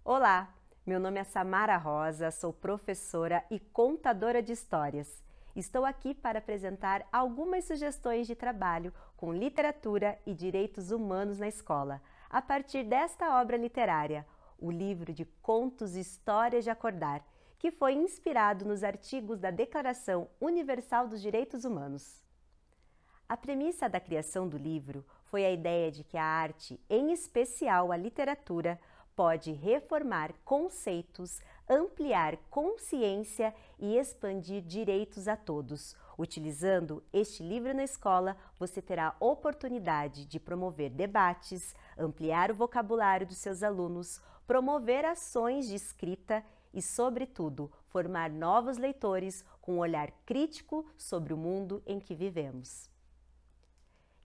Olá, meu nome é Samara Rosa, sou professora e contadora de histórias. Estou aqui para apresentar algumas sugestões de trabalho com literatura e direitos humanos na escola, a partir desta obra literária, o livro de Contos e Histórias de Acordar, que foi inspirado nos artigos da Declaração Universal dos Direitos Humanos. A premissa da criação do livro foi a ideia de que a arte, em especial a literatura, pode reformar conceitos, ampliar consciência e expandir direitos a todos. Utilizando este livro na escola, você terá a oportunidade de promover debates, ampliar o vocabulário dos seus alunos, promover ações de escrita e, sobretudo, formar novos leitores com um olhar crítico sobre o mundo em que vivemos.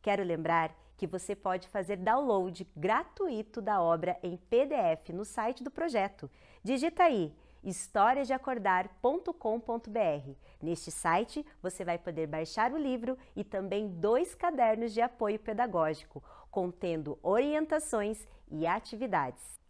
Quero lembrar que você pode fazer download gratuito da obra em PDF no site do projeto. Digita aí historiasdeacordar.com.br. Neste site você vai poder baixar o livro e também 2 cadernos de apoio pedagógico, contendo orientações e atividades.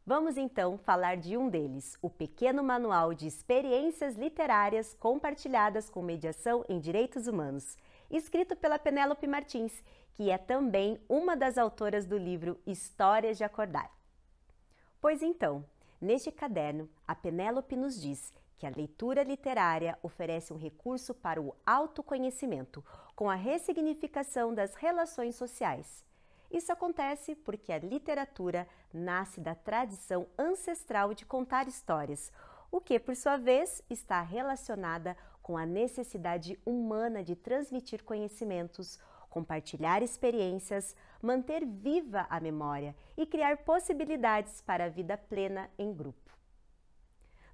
Vamos então falar de um deles, o pequeno manual de experiências literárias compartilhadas com mediação em direitos humanos, escrito pela Penélope Martins, que é também uma das autoras do livro Histórias de Acordar. Pois então, neste caderno, a Penélope nos diz que a leitura literária oferece um recurso para o autoconhecimento, com a ressignificação das relações sociais. Isso acontece porque a literatura nasce da tradição ancestral de contar histórias, o que, por sua vez, está relacionada com a necessidade humana de transmitir conhecimentos, compartilhar experiências, manter viva a memória e criar possibilidades para a vida plena em grupo.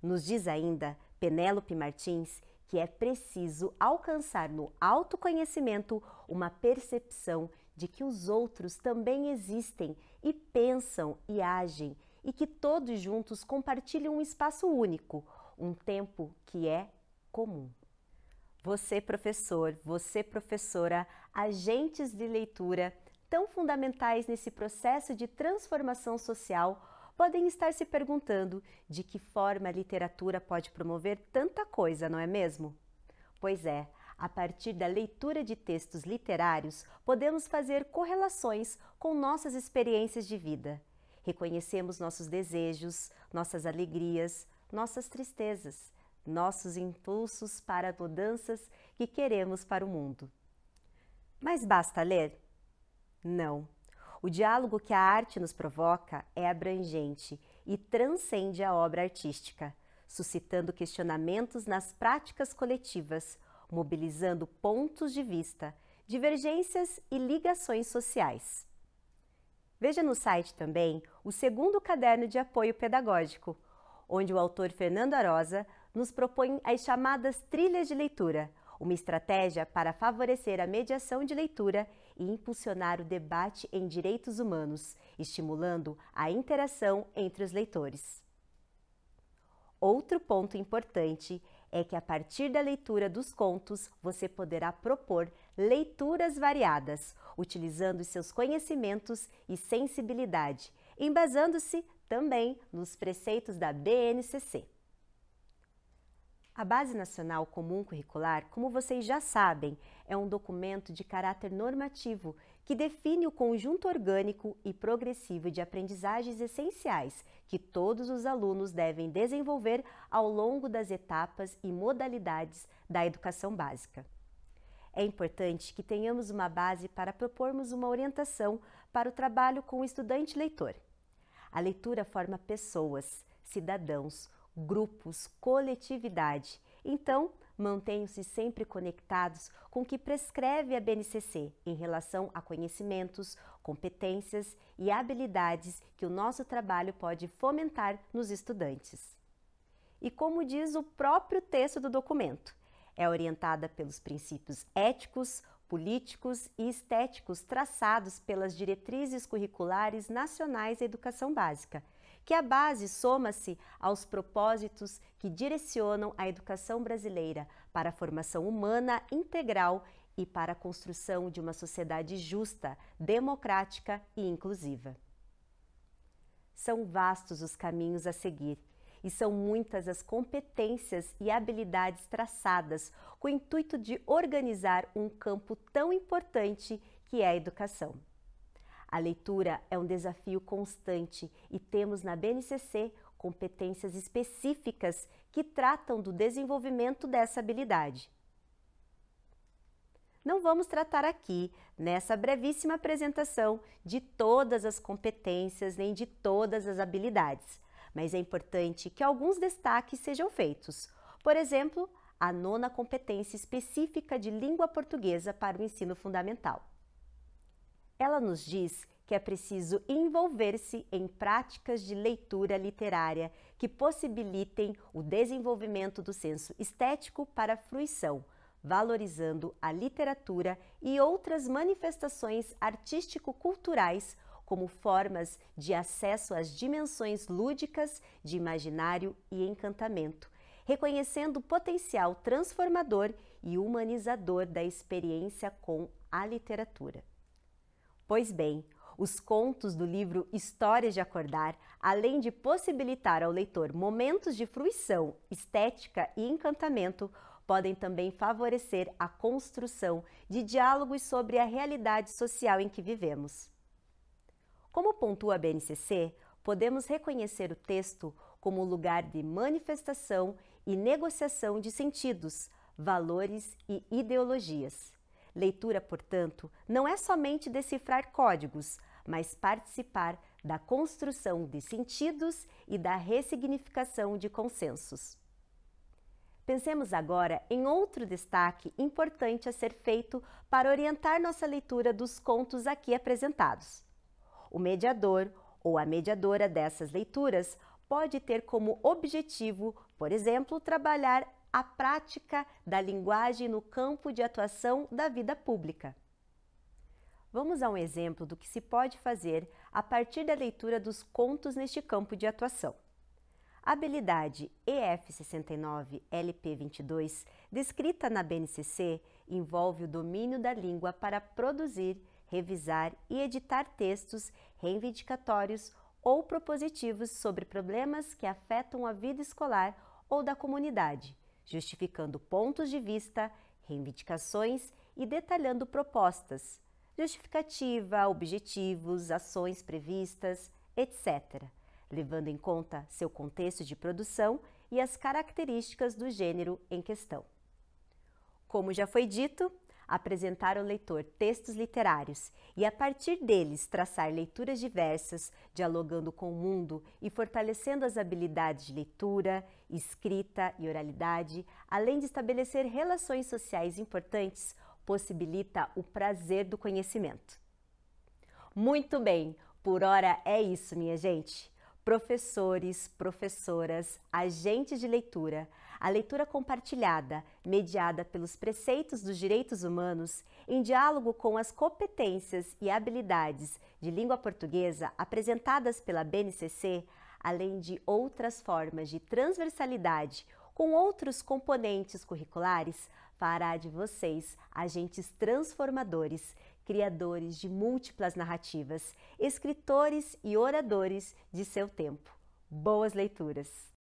Nos diz ainda Penélope Martins que é preciso alcançar no autoconhecimento uma percepção de que os outros também existem e pensam e agem e que todos juntos compartilham um espaço único, um tempo que é comum. Você, professor, você, professora, agentes de leitura, tão fundamentais nesse processo de transformação social, podem estar se perguntando de que forma a literatura pode promover tanta coisa, não é mesmo? Pois é, a partir da leitura de textos literários, podemos fazer correlações com nossas experiências de vida. Reconhecemos nossos desejos, nossas alegrias, nossas tristezas, nossos impulsos para mudanças que queremos para o mundo. Mas basta ler? Não. O diálogo que a arte nos provoca é abrangente e transcende a obra artística, suscitando questionamentos nas práticas coletivas, mobilizando pontos de vista, divergências e ligações sociais. Veja no site também o segundo caderno de apoio pedagógico, onde o autor Fernando Arosa nos propõe as chamadas trilhas de leitura, uma estratégia para favorecer a mediação de leitura e impulsionar o debate em direitos humanos, estimulando a interação entre os leitores. Outro ponto importante é que a partir da leitura dos contos, você poderá propor leituras variadas, utilizando seus conhecimentos e sensibilidade, embasando-se também nos preceitos da BNCC. A Base Nacional Comum Curricular, como vocês já sabem, é um documento de caráter normativo que define o conjunto orgânico e progressivo de aprendizagens essenciais que todos os alunos devem desenvolver ao longo das etapas e modalidades da educação básica. É importante que tenhamos uma base para propormos uma orientação para o trabalho com o estudante leitor. A leitura forma pessoas, cidadãos, grupos, coletividade. Então, mantenham-se sempre conectados com o que prescreve a BNCC em relação a conhecimentos, competências e habilidades que o nosso trabalho pode fomentar nos estudantes. E como diz o próprio texto do documento, é orientada pelos princípios éticos, políticos e estéticos traçados pelas diretrizes curriculares nacionais da educação básica, que a base soma-se aos propósitos que direcionam a educação brasileira para a formação humana integral e para a construção de uma sociedade justa, democrática e inclusiva. São vastos os caminhos a seguir e são muitas as competências e habilidades traçadas com o intuito de organizar um campo tão importante que é a educação. A leitura é um desafio constante e temos na BNCC competências específicas que tratam do desenvolvimento dessa habilidade. Não vamos tratar aqui, nessa brevíssima apresentação, de todas as competências nem de todas as habilidades, mas é importante que alguns destaques sejam feitos. Por exemplo, a 9ª competência específica de língua portuguesa para o ensino fundamental. Ela nos diz que é preciso envolver-se em práticas de leitura literária que possibilitem o desenvolvimento do senso estético para a fruição, valorizando a literatura e outras manifestações artístico-culturais como formas de acesso às dimensões lúdicas de imaginário e encantamento, reconhecendo o potencial transformador e humanizador da experiência com a literatura. Pois bem, os contos do livro Histórias de Acordar, além de possibilitar ao leitor momentos de fruição, estética e encantamento, podem também favorecer a construção de diálogos sobre a realidade social em que vivemos. Como pontua a BNCC, podemos reconhecer o texto como lugar de manifestação e negociação de sentidos, valores e ideologias. Leitura, portanto, não é somente decifrar códigos, mas participar da construção de sentidos e da ressignificação de consensos. Pensemos agora em outro destaque importante a ser feito para orientar nossa leitura dos contos aqui apresentados. O mediador ou a mediadora dessas leituras pode ter como objetivo, por exemplo, trabalhar a prática da linguagem no campo de atuação da vida pública. Vamos a um exemplo do que se pode fazer a partir da leitura dos contos neste campo de atuação. A habilidade EF69-LP22, descrita na BNCC, envolve o domínio da língua para produzir, revisar e editar textos reivindicatórios ou propositivos sobre problemas que afetam a vida escolar ou da comunidade, justificando pontos de vista, reivindicações e detalhando propostas, justificativa, objetivos, ações previstas, etc., levando em conta seu contexto de produção e as características do gênero em questão. Como já foi dito, apresentar ao leitor textos literários e, a partir deles, traçar leituras diversas, dialogando com o mundo e fortalecendo as habilidades de leitura, escrita e oralidade, além de estabelecer relações sociais importantes, possibilita o prazer do conhecimento. Muito bem, por hora é isso, minha gente. Professores, professoras, agentes de leitura, a leitura compartilhada, mediada pelos preceitos dos direitos humanos, em diálogo com as competências e habilidades de língua portuguesa apresentadas pela BNCC, além de outras formas de transversalidade com outros componentes curriculares, fará de vocês agentes transformadores, criadores de múltiplas narrativas, escritores e oradores de seu tempo. Boas leituras!